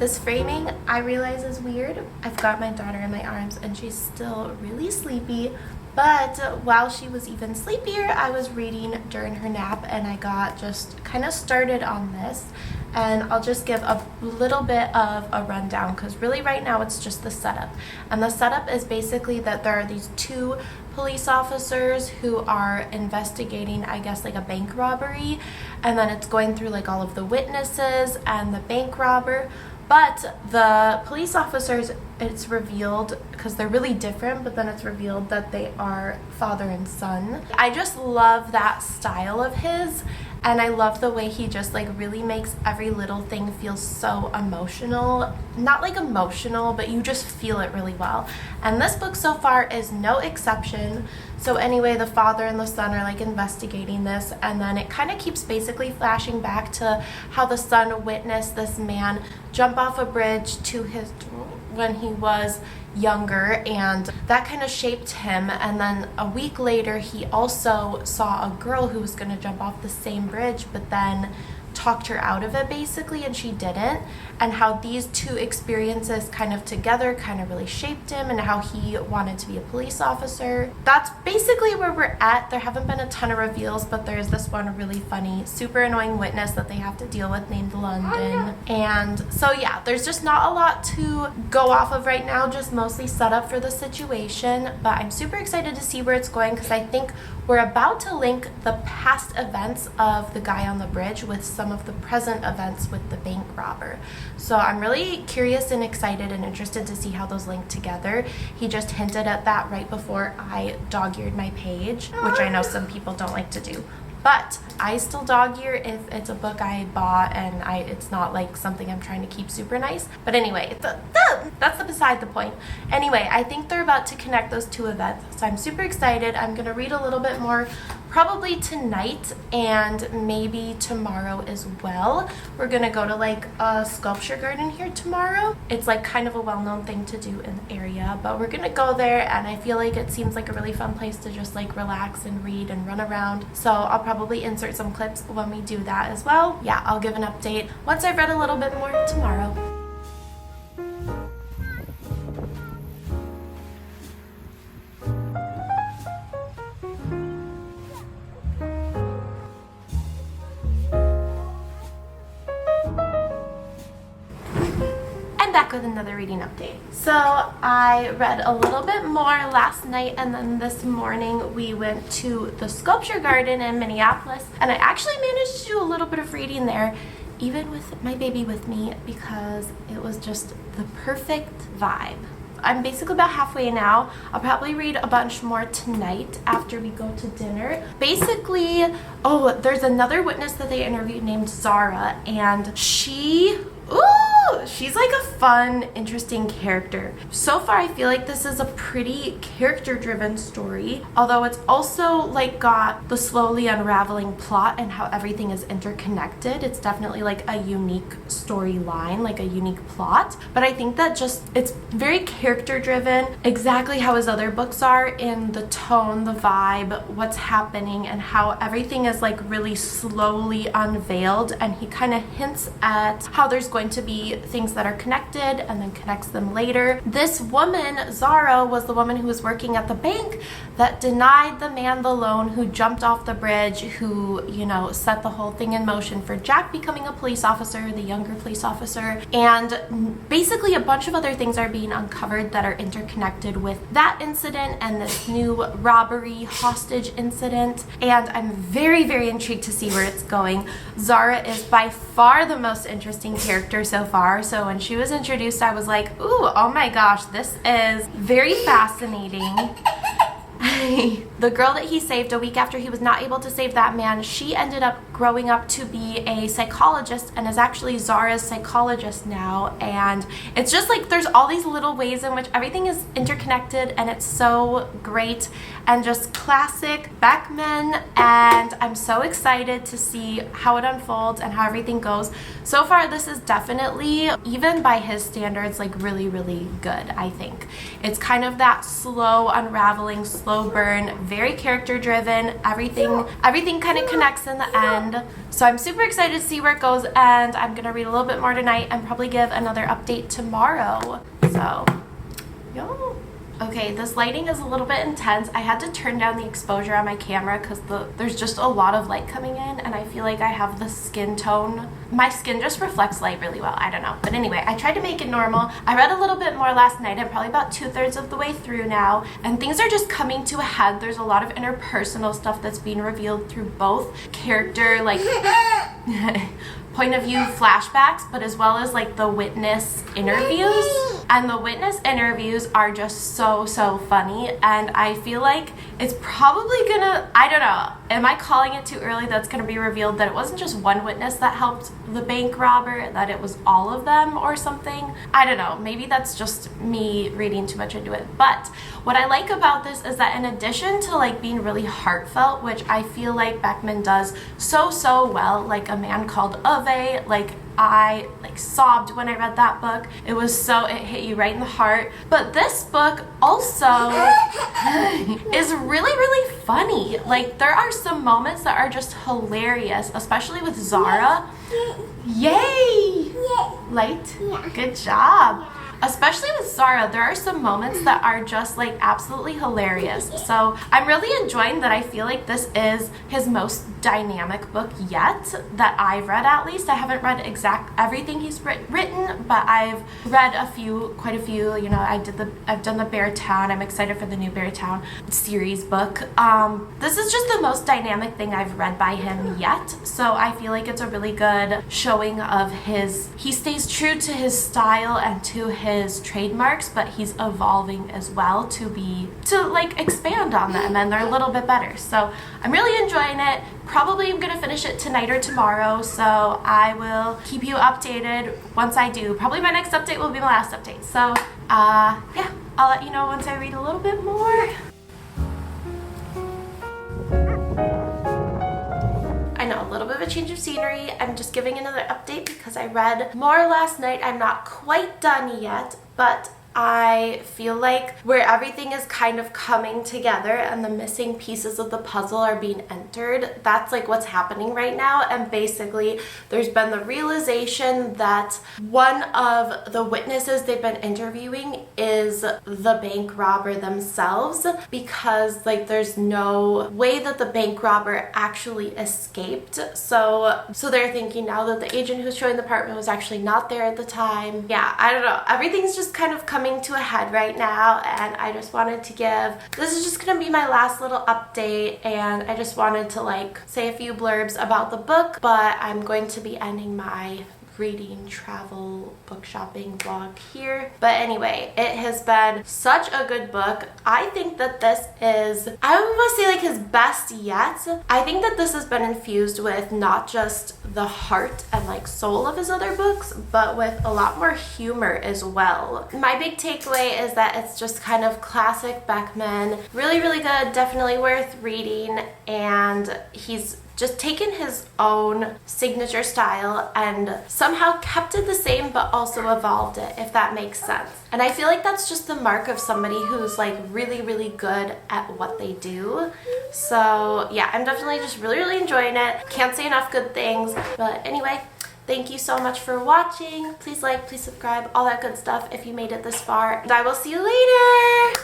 This framing I realize is weird. I've got my daughter in my arms and she's still really sleepy, but while she was even sleepier, I was reading during her nap and I got just kind of started on this. And I'll just give a little bit of a rundown because really right now it's just the setup. And the setup is basically that there are these two police officers who are investigating, I guess, like a bank robbery. And then it's going through like all of the witnesses and the bank robber. But the police officers, it's revealed, because they're really different, but then it's revealed that they are father and son. I just love that style of his. And I love the way he just like really makes every little thing feel so emotional. Not like emotional, but you just feel it really well. And this book so far is no exception. So anyway, the father and the son are like investigating this, and then it kind of keeps basically flashing back to how the son witnessed this man jump off a bridge to his when he was younger, and that kind of shaped him. And then a week later he also saw a girl who was going to jump off the same bridge, but then talked her out of it basically, and she didn't, and how these two experiences kind of together kind of really shaped him and how he wanted to be a police officer. That's basically where we're at. There haven't been a ton of reveals, but there's this one really funny, super annoying witness that they have to deal with named London. And so yeah, there's just not a lot to go off of right now, just mostly set up for the situation, but I'm super excited to see where it's going because I think we're about to link the past events of the guy on the bridge with some of the present events with the bank robber. So I'm really curious and excited and interested to see how those link together. He just hinted at that right before I dog-eared my page, which I know some people don't like to do. But I still dog-ear if it's a book I bought and it's not like something I'm trying to keep super nice. But anyway, that's beside the point. Anyway, I think they're about to connect those two events, so I'm super excited. I'm going to read a little bit more probably tonight and maybe tomorrow as well. We're going to go to like a sculpture garden here tomorrow. It's like kind of a well-known thing to do in the area, but we're going to go there, and I feel like it seems like a really fun place to just like relax and read and run around. So I'll probably insert some clips when we do that as well. Yeah, I'll give an update once I've read a little bit more tomorrow. Back with another reading update. So I read a little bit more last night, and then this morning we went to the sculpture garden in Minneapolis, and I actually managed to do a little bit of reading there, even with my baby with me, because it was just the perfect vibe. I'm basically about halfway now. I'll probably read a bunch more tonight after we go to dinner. Basically, oh, there's another witness that they interviewed named Zara, and she's like a fun, interesting character. So far, I feel like this is a pretty character-driven story, although it's also like got the slowly unraveling plot and how everything is interconnected. It's definitely like a unique storyline, like a unique plot, but I think that just it's very character-driven, exactly how his other books are in the tone, the vibe, what's happening, and how everything is like really slowly unveiled, and he kind of hints at how there's going to be things that are connected and then connects them later. This woman, Zara, was the woman who was working at the bank that denied the man the loan, who jumped off the bridge, who, you know, set the whole thing in motion for Jack becoming a police officer, the younger police officer. And basically a bunch of other things are being uncovered that are interconnected with that incident and this new robbery hostage incident. And I'm very, very intrigued to see where it's going. Zara is by far the most interesting character so far. So when she was introduced, I was like, ooh, oh my gosh, this is very fascinating. The girl that he saved a week after he was not able to save that man, she ended up growing up to be a psychologist and is actually Zara's psychologist now. And it's just like there's all these little ways in which everything is interconnected, and it's so great and just classic Beckman, and I'm so excited to see how it unfolds and how everything goes. So far, this is definitely, even by his standards, like really, really good, I think. It's kind of that slow unraveling, slow slow burn, very character driven. Everything kind of connects in the end. So I'm super excited to see where it goes, and I'm gonna read a little bit more tonight and probably give another update tomorrow. So, yo. Okay, this lighting is a little bit intense. I had to turn down the exposure on my camera because there's just a lot of light coming in, and I feel like I have the skin tone. My skin just reflects light really well. I don't know. But anyway, I tried to make it normal. I read a little bit more last night. I'm probably about 2/3 of the way through now, and things are just coming to a head. There's a lot of interpersonal stuff that's being revealed through both character, like point of view flashbacks, but as well as like the witness interviews. And the witness interviews are just so funny, and I feel like it's probably gonna, I don't know, am I calling it too early that's gonna be revealed that it wasn't just one witness that helped the bank robber, that it was all of them or something? I don't know, maybe that's just me reading too much into it. But what I like about this is that in addition to like being really heartfelt, which I feel like Beckman does so well, like A Man Called Ove, like I sobbed when I read that book. It hit you right in the heart. But this book also is really funny. Like, there are some moments that are just hilarious, especially with Zara. Yay! Light? Good job. Especially with Zara, there are some moments that are just like absolutely hilarious. So I'm really enjoying that. I feel like this is his most dynamic book yet that I've read, at least. I haven't read everything he's written, but I've read quite a few. You know, I've done the Beartown. I'm excited for the new Beartown series book. This is just the most dynamic thing I've read by him yet. So I feel like it's a really good showing of he stays true to his style and to his trademarks, but he's evolving as well to like expand on them, and they're a little bit better. So I'm really enjoying it. Probably I'm gonna finish it tonight or tomorrow, so I will keep you updated once I do. Probably my next update will be my last update. So yeah, I'll let you know once I read a little bit more. I know, a little bit of a change of scenery. I'm just giving another update because I read more last night. I'm not quite done yet, but I feel like where everything is kind of coming together and the missing pieces of the puzzle are being entered, that's like what's happening right now. And basically there's been the realization that one of the witnesses they've been interviewing is the bank robber themselves, because like there's no way that the bank robber actually escaped. So they're thinking now that the agent who's showing the apartment was actually not there at the time. Yeah, I don't know. Everything's just kind of coming to a head right now, and I just wanted to this is just gonna be my last little update, and I just wanted to like say a few blurbs about the book, but I'm going to be ending my reading, travel, book shopping vlog here. But anyway, it has been such a good book. I think that this is, I would want to say like his best yet. I think that this has been infused with not just the heart and like soul of his other books, but with a lot more humor as well. My big takeaway is that it's just kind of classic Beckman. Really good, definitely worth reading, and he's just taken his own signature style and somehow kept it the same but also evolved it, if that makes sense. And I feel like that's just the mark of somebody who's like really good at what they do. So yeah, I'm definitely just really enjoying it. Can't say enough good things. But anyway, thank you so much for watching. Please like, please subscribe, all that good stuff if you made it this far. And I will see you later.